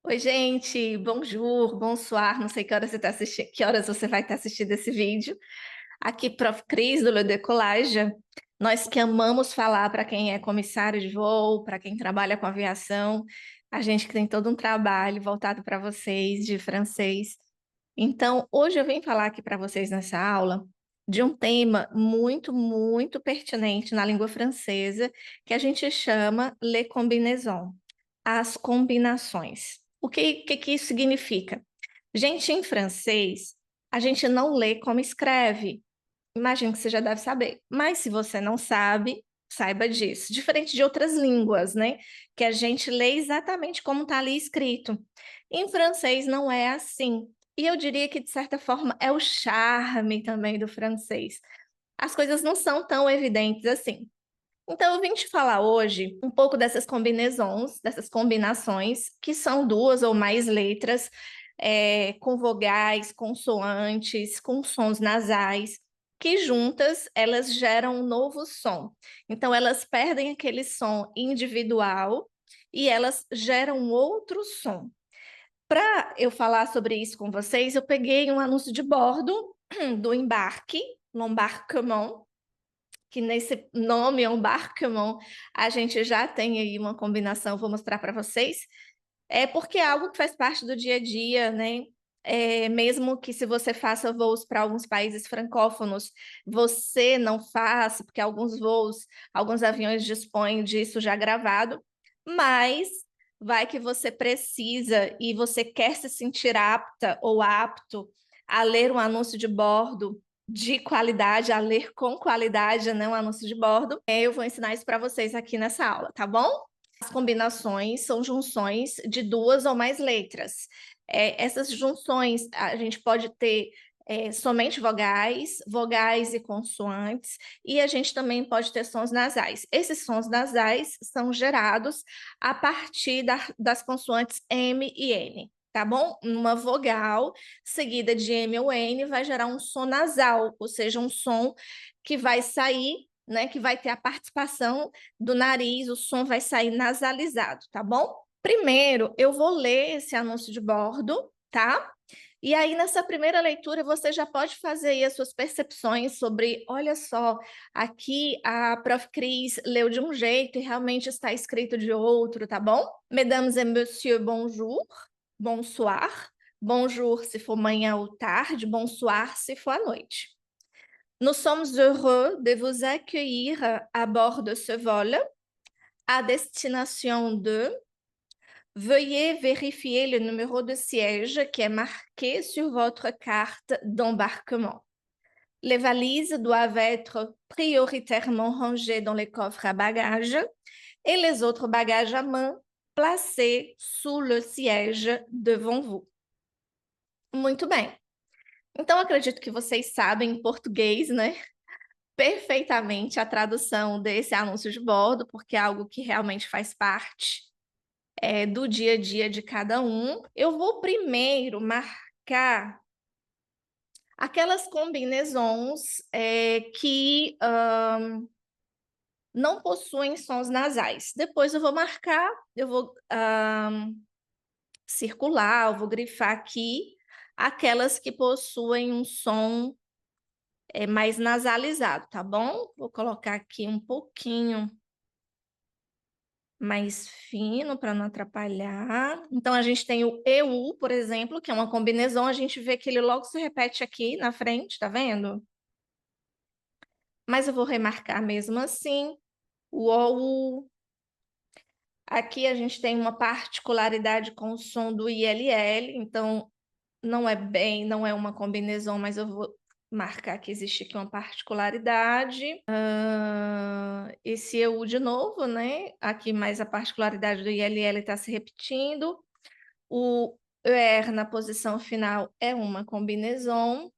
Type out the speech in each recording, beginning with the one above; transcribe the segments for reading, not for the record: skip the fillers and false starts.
Oi, gente, bonjour, bonsoir, não sei que horas você tá assistindo, que horas você vai estar assistindo esse vídeo. Aqui, Prof. Cris, do Le Decollage. Nós que amamos falar para quem é comissário de voo, para quem trabalha com aviação, a gente que tem todo um trabalho voltado para vocês de francês. Então, hoje eu vim falar aqui para vocês nessa aula de um tema muito, muito pertinente na língua francesa, que a gente chama les combinaisons, as combinações. O que isso significa? Gente, em francês, a gente não lê como escreve. Imagino que você já deve saber. Mas se você não sabe, saiba disso. Diferente de outras línguas, né? Que a gente lê exatamente como está ali escrito. Em francês não é assim. E eu diria que, de certa forma, é o charme também do francês. As coisas não são tão evidentes assim. Então, eu vim te falar hoje um pouco dessas combinaisons, dessas combinações, que são duas ou mais letras, com vogais, consoantes, com sons nasais, que juntas elas geram um novo som. Então, elas perdem aquele som individual e elas geram outro som. Para eu falar sobre isso com vocês, eu peguei um anúncio de bordo do embarque, l'embarquement, que nesse nome embarquement a gente já tem aí uma combinação, vou mostrar para vocês. É porque é algo que faz parte do dia a dia, né? Mesmo que se você faça voos para alguns países francófonos, você não faça, porque alguns voos, alguns aviões dispõem disso já gravado, mas vai que você precisa e você quer se sentir apta ou apto a ler um anúncio de bordo de qualidade, a ler com qualidade, né, um anúncio de bordo. Eu vou ensinar isso para vocês aqui nessa aula, tá bom? As combinações são junções de duas ou mais letras. Essas junções a gente pode ter somente vogais, vogais e consoantes, e a gente também pode ter sons nasais. Esses sons nasais são gerados a partir das consoantes M e N. Tá bom? Uma vogal seguida de M ou N vai gerar um som nasal, ou seja, um som que vai sair, né, que vai ter a participação do nariz, o som vai sair nasalizado, tá bom? Primeiro, eu vou ler esse anúncio de bordo, tá? E aí, nessa primeira leitura, você já pode fazer aí as suas percepções sobre, olha só, aqui a Prof. Cris leu de um jeito e realmente está escrito de outro, tá bom? Mesdames et messieurs, bonjour, bonsoir. Bonjour se for manhã ou tarde, bonsoir se for à noite. Nous sommes heureux de vous accueillir à bord de ce vol à destination de. Veuillez vérifier le numéro de siège qui est marqué sur votre carte d'embarquement. Les valises doivent être prioritairement rangées dans les coffres à bagages et les autres bagages à main placés sous le siège devant vous. Muito bem. Então, acredito que vocês sabem em português, né? Perfeitamente a tradução desse anúncio de bordo, porque é algo que realmente faz parte do dia a dia de cada um. Eu vou primeiro marcar aquelas combinaisons que não possuem sons nasais. Depois eu vou marcar, eu vou circular, eu vou grifar aqui aquelas que possuem um som mais nasalizado, tá bom? Vou colocar aqui um pouquinho mais fino para não atrapalhar. Então, a gente tem o EU, por exemplo, que é uma combinação, a gente vê que ele logo se repete aqui na frente, tá vendo? Mas eu vou remarcar mesmo assim. O OU. Aqui a gente tem uma particularidade com o som do ILL, então não é uma combinação, mas eu vou marcar que existe aqui uma particularidade. Esse EU de novo, né? Aqui mais a particularidade do ILL está se repetindo. O ER na posição final é uma combinaison.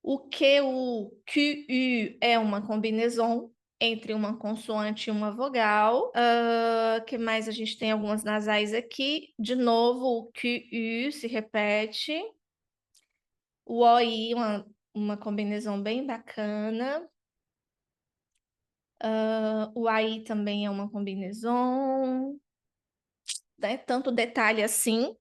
O QU, QU é uma combinaison entre uma consoante e uma vogal. Que mais? A gente tem algumas nasais aqui. De novo, o QU se repete. O OI, uma combinação bem bacana. O AI também é uma combinaison. né, tanto detalhe assim,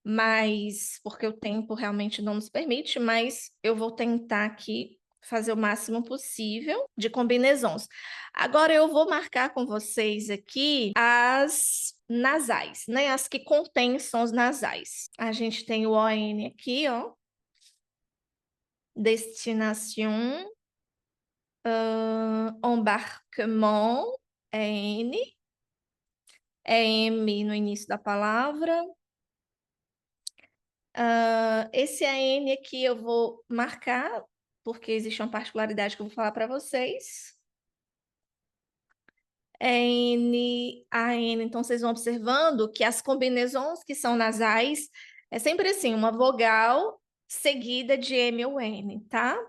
mas porque o tempo realmente não nos permite, mas eu vou tentar aqui fazer o máximo possível de combinaisons. Agora eu vou marcar com vocês aqui as nasais, né? As que contêm sons nasais. A gente tem o ON aqui, ó. Destination, embarquement, é N, é M no início da palavra. Esse AN aqui eu vou marcar, porque existe uma particularidade que eu vou falar para vocês. N, AN, então vocês vão observando que as combinaisons que são nasais é sempre assim, uma vogal seguida de M ou N, tá?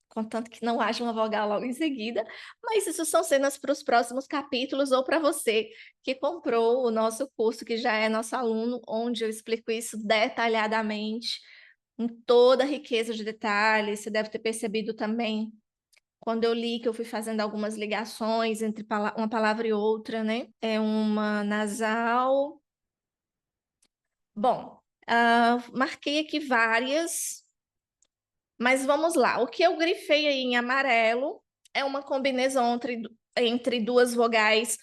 Contanto que não haja uma vogal logo em seguida, mas isso são cenas para os próximos capítulos ou para você que comprou o nosso curso, que já é nosso aluno, onde eu explico isso detalhadamente, em toda a riqueza de detalhes. Você deve ter percebido também, quando eu li, que eu fui fazendo algumas ligações entre uma palavra e outra, né? É uma nasal. Bom, marquei aqui várias. Mas vamos lá. O que eu grifei aí em amarelo é uma combinação entre duas vogais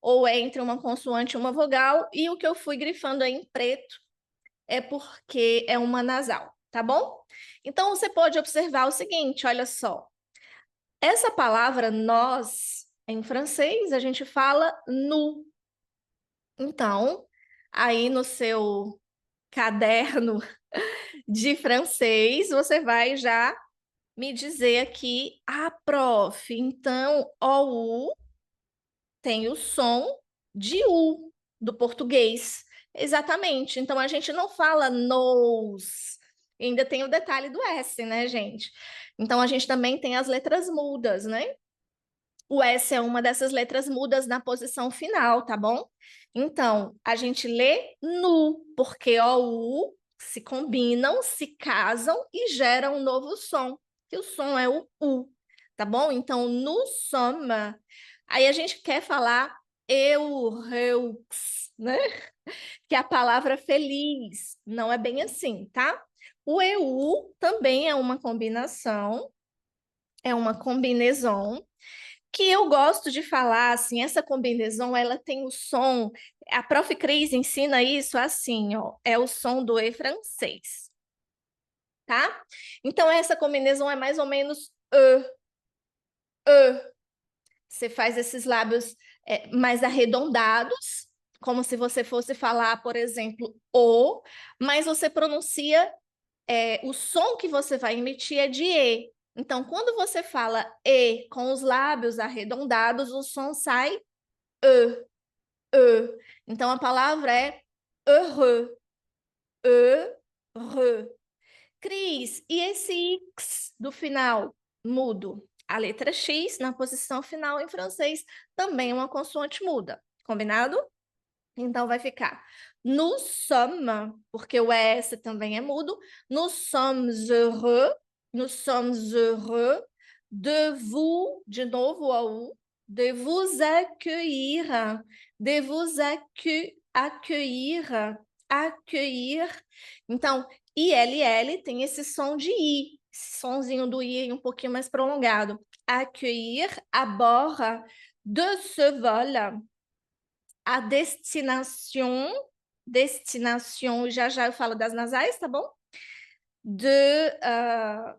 ou entre uma consoante e uma vogal. E o que eu fui grifando aí em preto é porque é uma nasal, tá bom? Então você pode observar o seguinte, olha só. Essa palavra nós, em francês, a gente fala nu. Então, aí no seu caderno de francês, você vai já me dizer aqui, prof, então o U tem o som de U do português. Exatamente. Então a gente não fala nos. Ainda tem o detalhe do S, né, gente? Então a gente também tem as letras mudas, né? O S é uma dessas letras mudas na posição final, tá bom? Então, a gente lê nu, porque O, U se combinam, se casam e geram um novo som, que o som é o U, tá bom? Então, nous sommes. Aí a gente quer falar heureux, né? Que é a palavra feliz. Não é bem assim, tá? O EU também é uma combinaison que eu gosto de falar, assim, essa combinaison, ela tem o som, a Prof. Cris ensina isso assim, ó, é o som do E francês, tá? Então, essa combinaison é mais ou menos E. Você faz esses lábios mais arredondados, como se você fosse falar, por exemplo, O, mas você pronuncia, o som que você vai emitir é de E. Então, quando você fala E com os lábios arredondados, o som sai E. E. Então, a palavra é heureux. Heureux. Cris, e esse X do final mudo? A letra X na posição final em francês também é uma consoante muda. Combinado? Então vai ficar nous sommes, porque o S também é mudo. Nous sommes heureux de novo o U, de vous accueillir, de vous accueillir. Então, ILL tem esse som de I, esse sonzinho do I um pouquinho mais prolongado. Accueillir à bord de ce vol. A destination, já já eu falo das nasais, tá bom?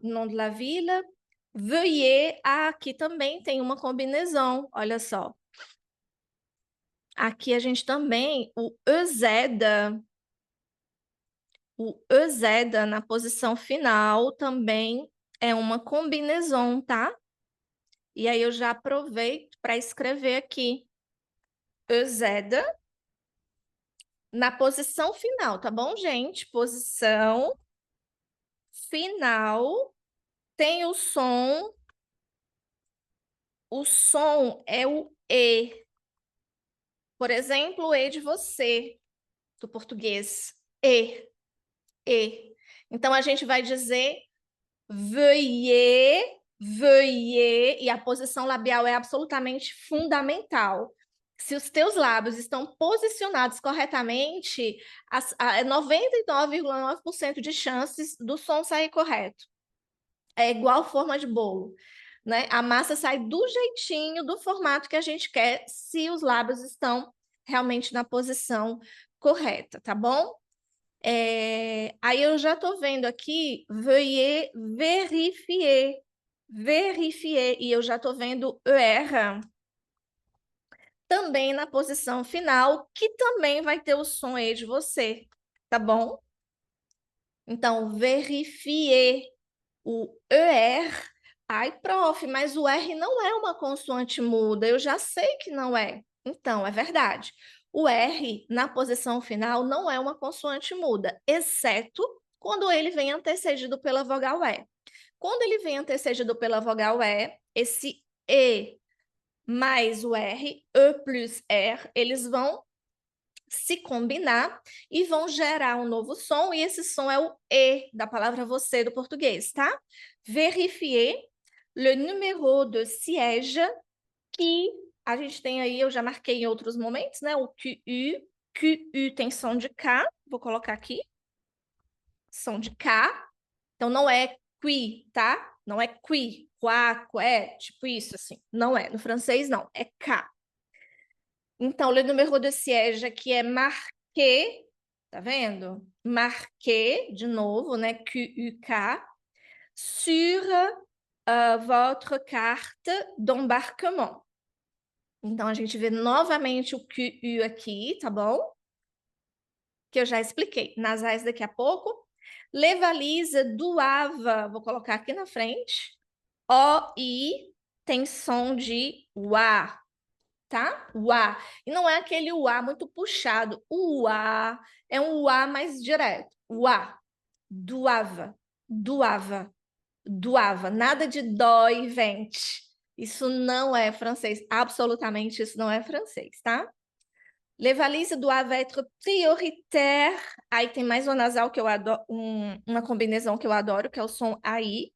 Nom de la ville. Veuillez, aqui também tem uma combinaison, olha só. Aqui a gente também, o EZ na posição final também é uma combinaison, tá? E aí eu já aproveito para escrever aqui. EZ na posição final, tá bom, gente? Posição final tem o som é o E. Por exemplo, o E de você, do português. E, E. Então, a gente vai dizer veuillez, veuillez, e a posição labial é absolutamente fundamental. Se os teus lábios estão posicionados corretamente, 99,9% de chances do som sair correto. É igual forma de bolo, né? A massa sai do jeitinho, do formato que a gente quer, se os lábios estão realmente na posição correta, tá bom? Aí eu já estou vendo aqui, veuillez vérifier, vérifier, e eu já estou vendo ER também na posição final, que também vai ter o som aí de você, tá bom? Então, verifier o ER. Ai, prof, mas o R não é uma consoante muda, eu já sei que não é. Então, é verdade. O R, na posição final, não é uma consoante muda, exceto quando ele vem antecedido pela vogal E. Quando ele vem antecedido pela vogal E, esse E mais o R, E plus R, eles vão se combinar e vão gerar um novo som, e esse som é o E da palavra você do português, tá? Vérifier le numéro de siège, que a gente tem aí, eu já marquei em outros momentos, né? O QU, QU tem som de K, vou colocar aqui, som de K, então não é qui, tá? Não é qui, quá, é tipo isso, assim. Não é, no francês não, é K. Então, le numéro de siège aqui é marqué, tá vendo? Marqué, de novo, né? QUK, sur votre carte d'embarquement. Então, a gente vê novamente o QU aqui, tá bom? Que eu já expliquei. Nasais daqui a pouco. Les valises doivent, vou colocar aqui na frente. O-I tem som de UA, tá? Uá. E não é aquele uá muito puxado. O uá é um uá mais direto. Uá. Doava. Doava. Doava. Nada de dó e vente. Isso não é francês. Absolutamente isso não é francês, tá? Les valises doivent être prioritaires. Aí tem mais um nasal que eu adoro, uma combinação que eu adoro, que é o som AI,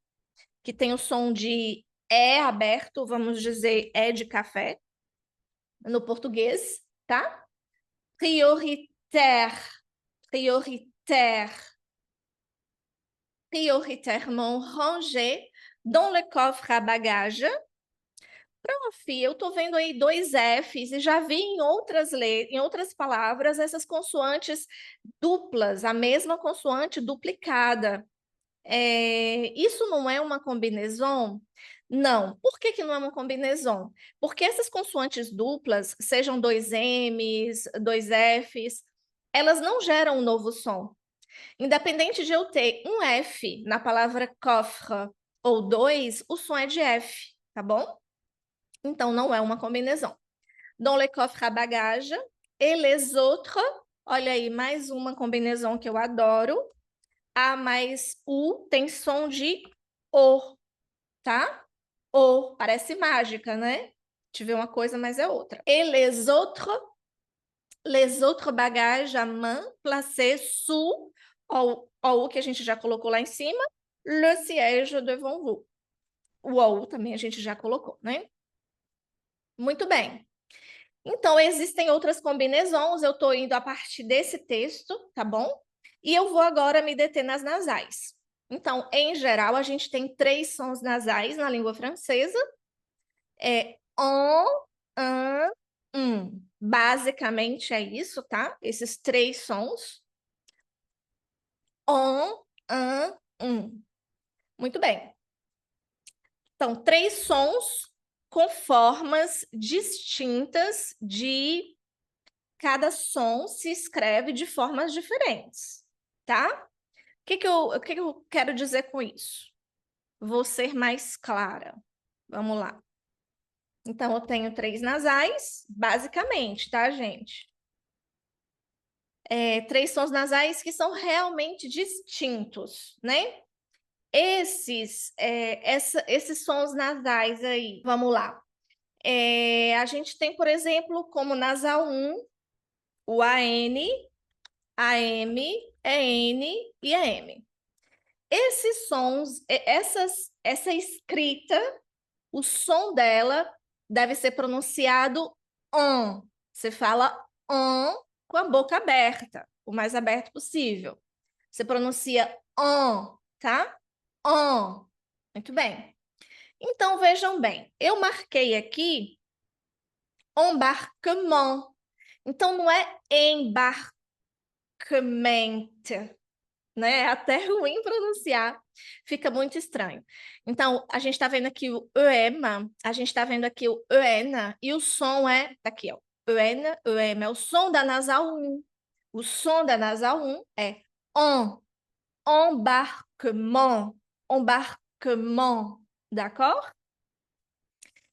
que tem o som de é aberto, vamos dizer, é de café no português, tá? Prioritaire, prioritaire, prioritairement rangé dans le coffre à bagages. Prof, eu tô vendo aí dois Fs e já vi em outras palavras essas consoantes duplas, a mesma consoante duplicada. Isso não é uma combinaison? Não. Por que que não é uma combinaison? Porque essas consoantes duplas, sejam dois Ms, dois Fs, elas não geram um novo som. Independente de eu ter um F na palavra coffre ou dois, o som é de F, tá bom? Então, não é uma combinaison. Dans le coffre à bagages et les autres, olha aí, mais uma combinaison que eu adoro. A mais U tem som de O, tá? O, parece mágica, né? Tive uma coisa, mas é outra. Et les autres bagages à main placés sous o que a gente já colocou lá em cima, le siège devant vous. O OU também a gente já colocou, né? Muito bem. Então, existem outras combinaisons, eu estou indo a partir desse texto, tá bom? E eu vou agora me deter nas nasais. Então, em geral, a gente tem 3 sons nasais na língua francesa. É on, an, Basicamente é isso, tá? Esses 3 sons. On, an, Muito bem. Então, 3 sons com formas distintas de cada som se escreve de formas diferentes, tá? O que que eu quero dizer com isso? Vou ser mais clara. Vamos lá. Então, eu tenho 3 nasais, basicamente, tá, gente? 3 sons nasais que são realmente distintos, né? Esses sons nasais aí, vamos lá. A gente tem, por exemplo, como nasal 1, o AN, AM, EN e AM. Esses sons, essa escrita, o som dela deve ser pronunciado on, Você fala com a boca aberta, o mais aberto possível. Você pronuncia tá? Muito bem. Então, vejam bem, eu marquei aqui embarquement. Então, não é embarquement, né? É até ruim pronunciar, fica muito estranho. Então, a gente está vendo aqui o EMA, a gente está vendo aqui o ENA, e o som tá aqui, ó. ENA, EMA, é o som da nasal 1. O som da nasal 1 é en, embarquement, embarquement, d'accord?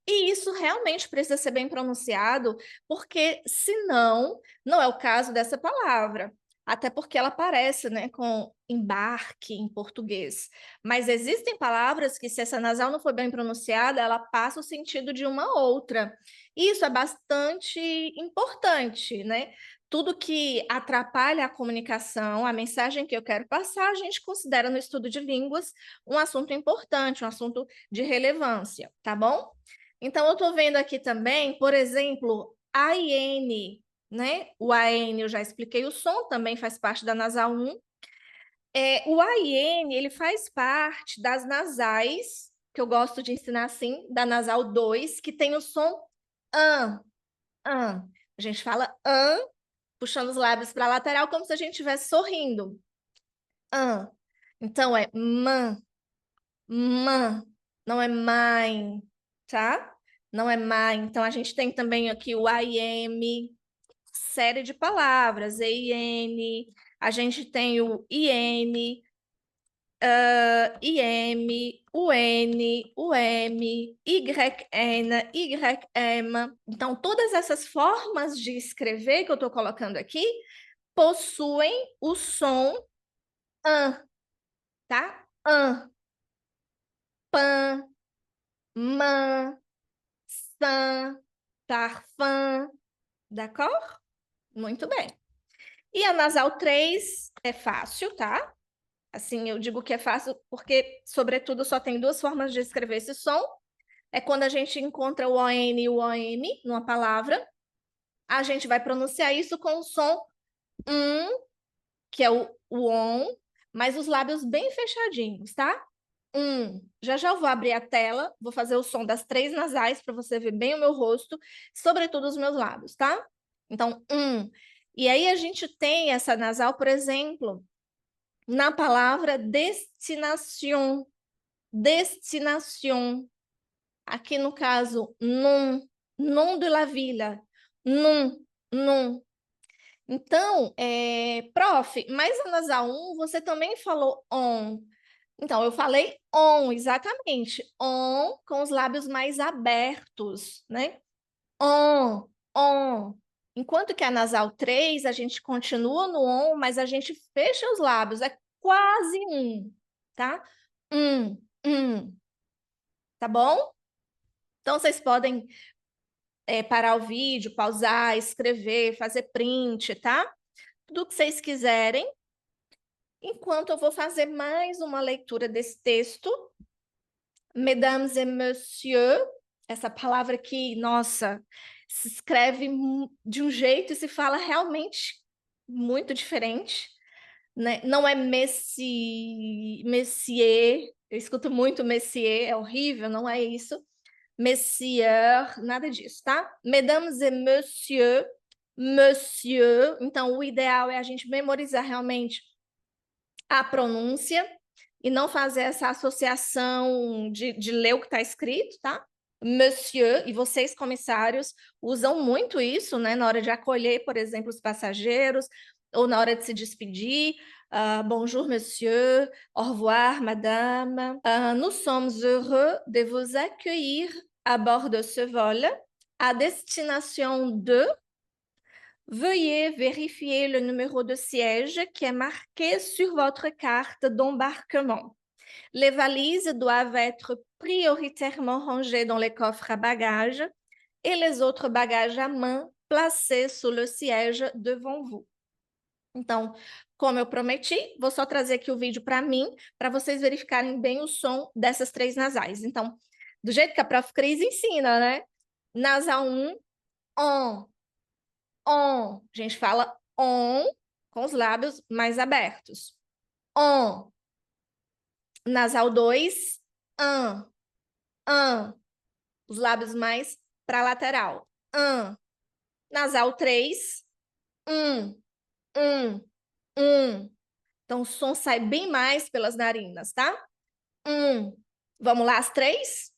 E isso realmente precisa ser bem pronunciado, porque senão não é o caso dessa palavra. Até porque ela parece, né, com embarque em português. Mas existem palavras que, se essa nasal não for bem pronunciada, ela passa o sentido de uma outra. E isso é bastante importante, né? Tudo que atrapalha a comunicação, a mensagem que eu quero passar, a gente considera no estudo de línguas um assunto importante, um assunto de relevância, tá bom? Então, eu estou vendo aqui também, por exemplo, AN, né? O AN, eu já expliquei, o som também faz parte da nasal 1. O AN, ele faz parte das nasais, que eu gosto de ensinar assim, da nasal 2, que tem o som an, an. A gente fala an, puxando os lábios para a lateral, como se a gente estivesse sorrindo. An. Então, é man, man, não é mine, tá? Não é mine. Então, a gente tem também aqui o I am, série de palavras, EN, a gente tem o IN, IM, UN, UM, YN, YM. Então, todas essas formas de escrever que eu estou colocando aqui possuem o som an, tá? An, pan, man, san, parfum, d'accord? Muito bem. E a nasal 3 é fácil, tá? Assim, eu digo que é fácil porque, sobretudo, só tem duas formas de escrever esse som. É quando a gente encontra o ON e o OM numa palavra, a gente vai pronunciar isso com o som que é o on, mas os lábios bem fechadinhos, tá? Já já eu vou abrir a tela, vou fazer o som das três nasais para você ver bem o meu rosto, sobretudo os meus lábios, tá? Então, E aí a gente tem essa nasal, por exemplo, na palavra destination. Destination. Aqui no caso, nom de la ville. Non. Então, prof, mas a nasal 1 você também falou on. Então, eu falei on, exatamente. On com os lábios mais abertos, né? On. Enquanto que a nasal 3, a gente continua no on, mas a gente fecha os lábios. É quase tá? Um. Tá bom? Então, vocês podem parar o vídeo, pausar, escrever, fazer print, tá? Tudo que vocês quiserem. Enquanto eu vou fazer mais uma leitura desse texto. Mesdames et messieurs, essa palavra que, nossa, se escreve de um jeito e se fala realmente muito diferente, né? Não é Messier, eu escuto muito Messier, é horrível, não é isso. Messieurs, nada disso, tá? Mesdames et messieurs, monsieur. Então, o ideal é a gente memorizar realmente a pronúncia e não fazer essa associação de ler o que está escrito, tá? Monsieur, e vocês, comissários, usam muito isso, né? Na hora de acolher, por exemplo, os passageiros, ou na hora de se despedir. Bonjour, monsieur. Au revoir, madame. Nous sommes heureux de vous accueillir à bord de ce vol à destination de. Veuillez vérifier le numéro de siège qui est marqué sur votre carte d'embarquement. Les valises doivent être prioritairement rangées dans les coffres à bagages et les autres bagages à main placés sous le siège devant vous. Então, como eu prometi, vou só trazer aqui o vídeo para mim, para vocês verificarem bem o som dessas três nasais. Então, do jeito que a Prof. Cris ensina, né? Nasal 1, on. On. A gente fala on com os lábios mais abertos. On. Nasal 2, an. Os lábios mais para a lateral. Nasal 3, um. Então, o som sai bem mais pelas narinas, tá? Vamos lá, as 3?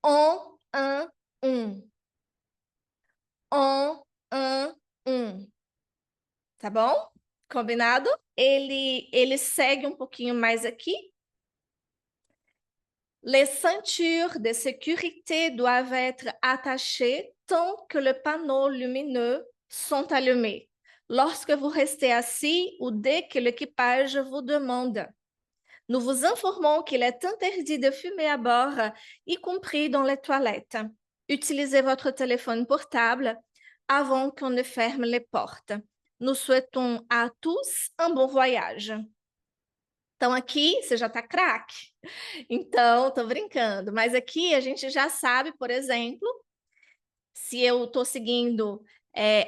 On, an, On, an, Tá bom? Combinado? Ele segue um pouquinho mais aqui. Les ceintures de sécurité doivent être attachées tant que le panneau lumineux sont allumés, lorsque vous restez assis ou dès que l'équipage vous demande. Nous vous informons qu'il est interdit de fumer à bord, y compris dans les toilettes. Utilisez votre téléphone portable avant qu'on ne ferme les portes. Nous souhaitons à tous un bon voyage. Então, aqui você já está craque. Então, estou brincando. Mas aqui a gente já sabe, por exemplo, se eu estou seguindo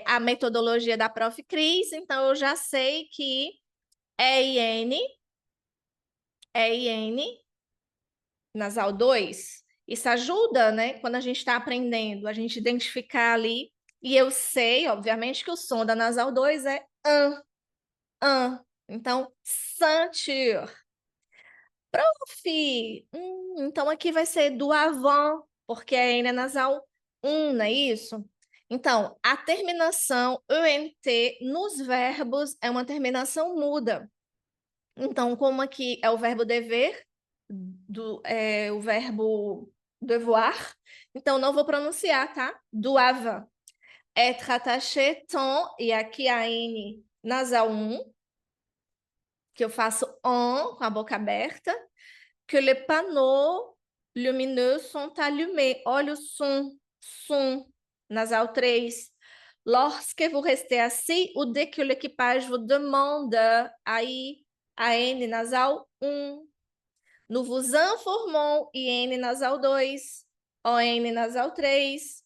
a metodologia da Prof. Cris, então eu já sei que EIN, nasal 2, isso ajuda, né? Quando a gente está aprendendo, a gente identificar ali. E eu sei, obviamente, que o som da nasal 2 é an. Então, ceinture. Prof, então aqui vai ser do avant, porque a N é nasal 1, não é isso? Então, a terminação ENT nos verbos é uma terminação muda. Então, como aqui é o verbo dever, o verbo devoir, então não vou pronunciar, tá? Doivent être attaché tant, e aqui a N nasal 1, que eu faço on com a boca aberta, que les panneaux lumineux sont allumés. Olha o som, nasal 3. Lorsque vous restez assis ou dès que l'équipage vous demande, aí a N nasal 1. Nous vous informons, IN nasal 2, ON nasal 3,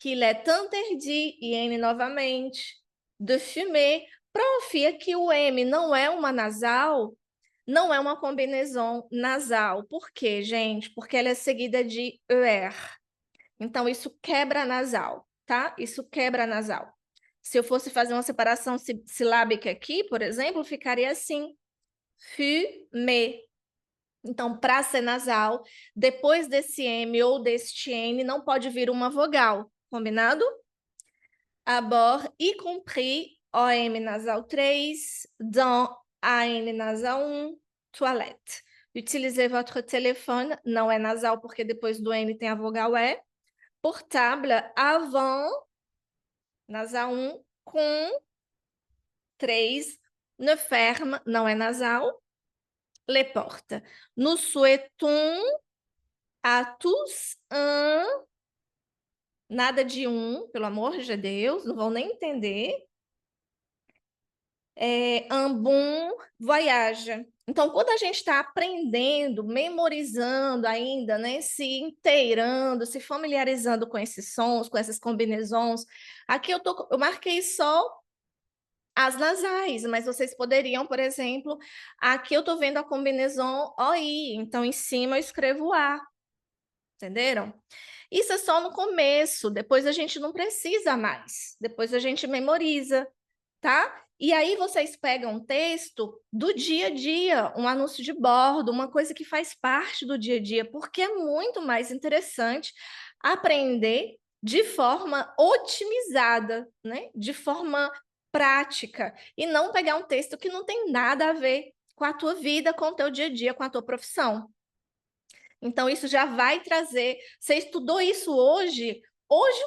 qu'il est interdit, IN novamente, de fumer. Prof, aqui o M não é uma nasal, não é uma combinação nasal. Por quê, gente? Porque ela é seguida de ER. Então, isso quebra a nasal, tá? Isso quebra a nasal. Se eu fosse fazer uma separação silábica aqui, por exemplo, ficaria assim. Fumer. Então, para ser nasal, depois desse M ou deste N, não pode vir uma vogal. Combinado? À bord, y compris OM nasal 3, dans AN nasal 1, toilette. Utilisez votre téléphone, não é nasal porque depois do N tem a vogal E. Portable, avant, nasal 1, com 3, ne ferme, não é nasal. Les portes. Nous souhaitons à tous nada de pelo amor de Deus, não vão nem entender. Un bon voyage. Então, quando a gente está aprendendo, memorizando ainda, né, se inteirando, se familiarizando com esses sons, com essas combinações, aqui eu marquei só as nasais, mas vocês poderiam, por exemplo, aqui eu estou vendo a combinação OI, então em cima eu escrevo A, entenderam? Isso é só no começo, depois a gente não precisa mais, depois a gente memoriza, tá? E aí vocês pegam um texto do dia a dia, um anúncio de bordo, uma coisa que faz parte do dia a dia, porque é muito mais interessante aprender de forma otimizada, né? De forma prática, e não pegar um texto que não tem nada a ver com a tua vida, com o teu dia a dia, com a tua profissão. Então, isso já vai trazer... Você estudou isso hoje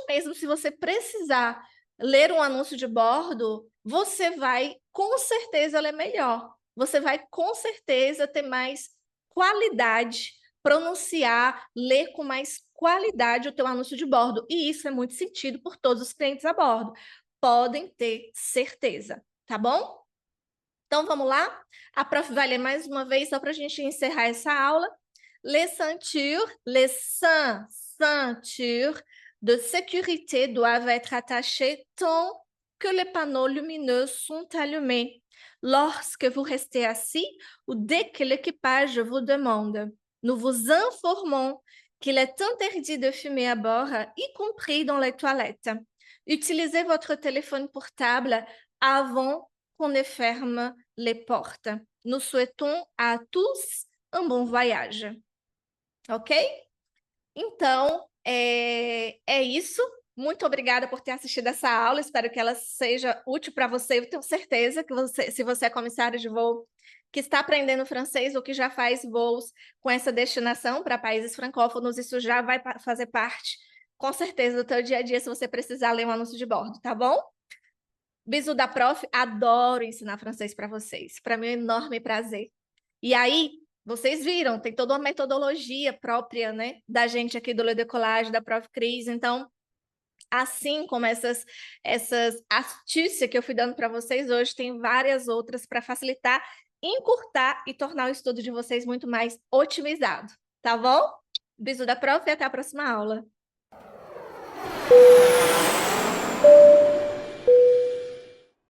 mesmo, se você precisar ler um anúncio de bordo, você vai, com certeza, ler melhor. Você vai, com certeza, ter mais qualidade, pronunciar, ler com mais qualidade o teu anúncio de bordo. E isso é muito sentido por todos os clientes a bordo. Podem ter certeza, tá bom? Então, vamos lá? A prof vai ler mais uma vez, só para a gente encerrar essa aula. Les ceintures de sécurité doivent être attachés tant que les panneaux lumineux sont allumés, lorsque vous restez assis ou dès que l'équipage vous demande. Nous vous informons qu'il est interdit de fumer à bord, y compris dans les toilettes. Utilisez votre téléphone portable avant qu'on ne ferme les portes. Nous souhaitons a tous um bom voyage. Ok? Então, é isso. Muito obrigada por ter assistido essa aula. Espero que ela seja útil para você. Eu tenho certeza que você, se você é comissário de voo que está aprendendo francês ou que já faz voos com essa destinação para países francófonos, isso já vai fazer parte, com certeza, do teu dia a dia, se você precisar ler um anúncio de bordo, tá bom? Bisu da Prof, adoro ensinar francês para vocês. Para mim é um enorme prazer. E aí, vocês viram, tem toda uma metodologia própria, né, da gente aqui do Le Decollage, da Prof. Cris. Então, assim como essas astúcias que eu fui dando para vocês hoje, tem várias outras para facilitar, encurtar e tornar o estudo de vocês muito mais otimizado, tá bom? Bisu da Prof e até a próxima aula.